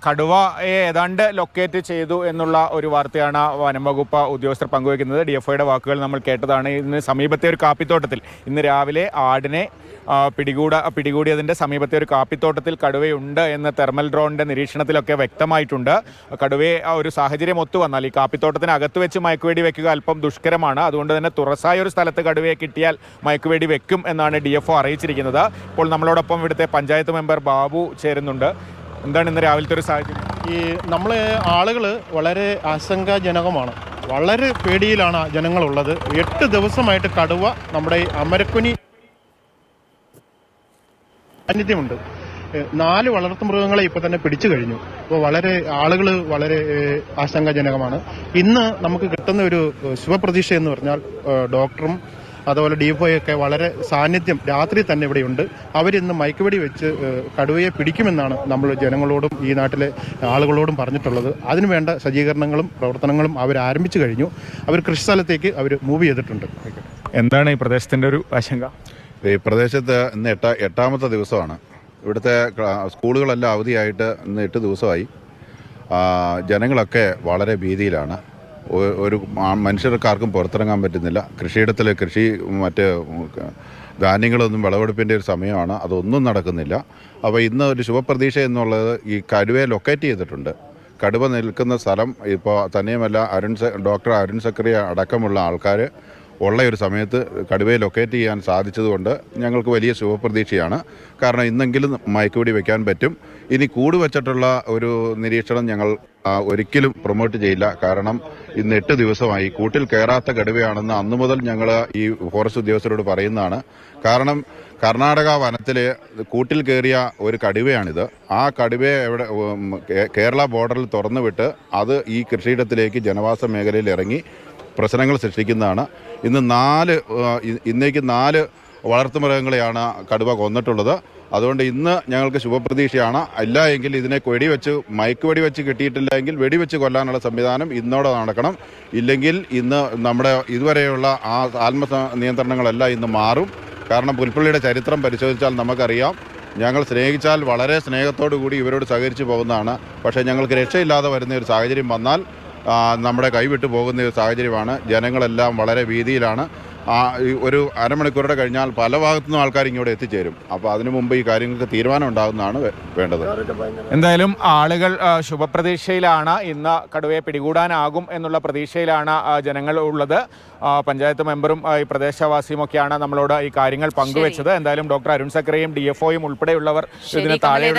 കടുവയെ ഏതാണ്ട് ലൊക്കേറ്റ് ചെയ്തു എന്നുള്ള ഒരു വാർത്തയാണ് വനംവകുപ്പ് ഉദ്യോഗസ്ഥർ പങ്കുവയ്ക്കുന്നത്. DFOയുടെ വാക്കുകൾ നമ്മൾ കേട്ടതാണ്. ഇന്ന് സമീപത്തെ ഒരു കാപ്പിത്തോട്ടത്തിൽ ഇന്ന് രാവിലെ ആടിനെ പിടികൂടിയതിൻ്റെ സമീപത്തെ ഒരു കാപ്പിത്തോട്ടത്തിൽ കടുവയുണ്ട് എന്ന് തെർമൽ ഡ്രോണിൻ്റെ നിരീക്ഷണത്തിലൊക്കെ വ്യക്തമായിട്ടുണ്ട്. കടുവയെ ഒരു സാഹചര്യം ഒത്തു വന്നാൽ ഈ കാപ്പിത്തോട്ടത്തിന് അകത്ത് വെച്ച് മയക്കുവെടി വെക്കുക അല്പം ദുഷ്കരമാണ്. അതുകൊണ്ട് തന്നെ തുറസായ ഒരു സ്ഥലത്ത് കടുവയെ കിട്ടിയാൽ മയക്കുവെടി വെക്കും എന്നാണ് DFO അറിയിച്ചിരിക്കുന്നത്. ഇപ്പോൾ നമ്മളോടൊപ്പം ഇവിടുത്തെ പഞ്ചായത്ത് മെമ്പർ ബാബു ചേരുന്നുണ്ട്. എന്താണ് ഇന്ന് രാവിലത്തെ ഒരു സാഹചര്യം? ഈ നമ്മളെ ആളുകൾ വളരെ ആശങ്കാജനകമാണ്, വളരെ പേടിയിലാണ് ജനങ്ങളുള്ളത്. 8 ദിവസമായിട്ട് കടുവ നമ്മുടെ ഈ അമരക്കുനി സാന്നിധ്യമുണ്ട്. 4 വളർത്തുമൃഗങ്ങളെ ഇപ്പോൾ തന്നെ പിടിച്ചു കഴിഞ്ഞു. അപ്പോൾ ആളുകൾ വളരെ ആശങ്കാജനകമാണ്. ഇന്ന് നമുക്ക് കിട്ടുന്ന ഒരു ശുഭപ്രതീക്ഷ എന്ന് പറഞ്ഞാൽ ഡോക്ടറും അതുപോലെ DFOയൊക്കെ വളരെ സാന്നിധ്യം രാത്രി തന്നെ ഇവിടെയുണ്ട്. അവരിന്ന് മയക്കുവെടി വെച്ച് കടുവയെ പിടിക്കുമെന്നാണ് നമ്മൾ ജനങ്ങളോടും ഈ നാട്ടിലെ ആളുകളോടും പറഞ്ഞിട്ടുള്ളത്. അതിനുവേണ്ട സജ്ജീകരണങ്ങളും പ്രവർത്തനങ്ങളും അവർ ആരംഭിച്ചു കഴിഞ്ഞു. അവർ കൃഷിസ്ഥലത്തേക്ക് അവർ മൂവ് ചെയ്തിട്ടുണ്ട്. എന്താണ് ഈ പ്രദേശത്തിൻ്റെ ഒരു ആശങ്ക? ഈ പ്രദേശത്ത് ഇന്ന് എട്ടാമത്തെ ദിവസമാണ്. ഇവിടുത്തെ സ്കൂളുകളെല്ലാം അവധിയായിട്ട് ഇന്ന് 8 ദിവസമായി. ജനങ്ങളൊക്കെ വളരെ ഭീതിയിലാണ്. ഒരു മനുഷ്യർക്കാർക്കും പുറത്തിറങ്ങാൻ പറ്റുന്നില്ല. കൃഷിയിടത്തിൽ മറ്റ് ധാന്യങ്ങളൊന്നും വിളവെടുപ്പിൻ്റെ ഒരു സമയമാണ്, അതൊന്നും നടക്കുന്നില്ല. അപ്പോൾ ഇന്ന് ഒരു ശുഭപ്രതീക്ഷ എന്നുള്ളത് ഈ കടുവയെ ലൊക്കേറ്റ് ചെയ്തിട്ടുണ്ട്. കടുവ നിൽക്കുന്ന സ്ഥലം ഇപ്പോൾ തന്നെയുമല്ല ഡോക്ടർ അരുൺ സക്രിയ അടക്കമുള്ള ആൾക്കാർ ഉള്ള ഒരു സമയത്ത് കടുവയെ ലൊക്കേറ്റ് ചെയ്യാൻ സാധിച്ചതുകൊണ്ട് ഞങ്ങൾക്ക് വലിയ ശുഭപ്രതീക്ഷയാണ്. കാരണം ഇന്നെങ്കിലും മയക്കുവെടി വയ്ക്കാൻ പറ്റും. ഇനി കൂട് വച്ചിട്ടുള്ള ഒരു നിരീക്ഷണം ഞങ്ങൾ ഒരിക്കലും പ്രൊമോട്ട് ചെയ്യില്ല. കാരണം ഇന്ന് 8 ദിവസമായി കൂട്ടിൽ കയറാത്ത കടുവയാണെന്ന് അന്നു മുതൽ ഞങ്ങൾ ഈ ഫോറസ്റ്റ് ഉദ്യോഗസ്ഥരോട് പറയുന്നതാണ്. കാരണം കർണാടക വനത്തിലെ കൂട്ടിൽ കയറിയ ഒരു കടുവയാണിത്. ആ കടുവയെ കേരള ബോർഡറിൽ തുറന്നുവിട്ട് അത് ഈ കൃഷിയിടത്തിലേക്ക് ജനവാസ മേഖലയിൽ ഇറങ്ങി പ്രശ്നങ്ങൾ സൃഷ്ടിക്കുന്നതാണ്. ഇന്നേക്ക് 4 വളർത്തുമൃഗങ്ങളെയാണ് കടുവ കൊന്നിട്ടുള്ളത്. അതുകൊണ്ട് ഇന്ന് ഞങ്ങൾക്ക് ശുഭപ്രതീക്ഷയാണ്. അല്ല എങ്കിൽ ഇതിനെ മയക്കുവെടി വെച്ച് കിട്ടിയിട്ടില്ല എങ്കിൽ വെടിവെച്ച് കൊല്ലാനുള്ള സംവിധാനം ഇന്നോടെ നടക്കണം. ഇല്ലെങ്കിൽ ഇന്ന് നമ്മുടെ ഇതുവരെയുള്ള ആ നിയന്ത്രണങ്ങളെല്ലാം ഇന്ന് മാറും. കാരണം പുൽപ്പള്ളിയുടെ ചരിത്രം പരിശോധിച്ചാൽ നമുക്കറിയാം, ഞങ്ങൾ സ്നേഹിച്ചാൽ വളരെ സ്നേഹത്തോടു കൂടി ഇവരോട് സഹകരിച്ചു പോകുന്നതാണ്. പക്ഷേ ഞങ്ങൾക്ക് രക്ഷയില്ലാതെ വരുന്ന ഒരു സാഹചര്യം വന്നാൽ നമ്മുടെ കൈവിട്ടു പോകുന്ന ഒരു സാഹചര്യമാണ്. ജനങ്ങളെല്ലാം വളരെ ഭീതിയിലാണ്. ഒരു അരമണിക്കൂറുടെ കഴിഞ്ഞാൽ പല ഭാഗത്തുനിന്നും ആൾക്കാർ ഇങ്ങോട്ട് എത്തിച്ചേരും. അപ്പോൾ അതിനു മുമ്പ് ഈ കാര്യങ്ങൾക്ക് തീരുമാനം ഉണ്ടാകുന്നതാണ് വേണ്ടത്. എന്തായാലും ആളുകൾ ശുഭപ്രതീക്ഷയിലാണ്. ഇന്ന് കടുവയെ പിടികൂടാനാകും എന്നുള്ള പ്രതീക്ഷയിലാണ് ജനങ്ങൾ ഉള്ളത്. പഞ്ചായത്ത് മെമ്പറും ഈ പ്രദേശവാസിയുമൊക്കെയാണ് നമ്മളോട് ഈ കാര്യങ്ങൾ പങ്കുവെച്ചത്. എന്തായാലും ഡോക്ടർ അരുൺ സക്രിയയും DFOയും ഉൾപ്പെടെയുള്ളവർ ഇതിന് താഴെ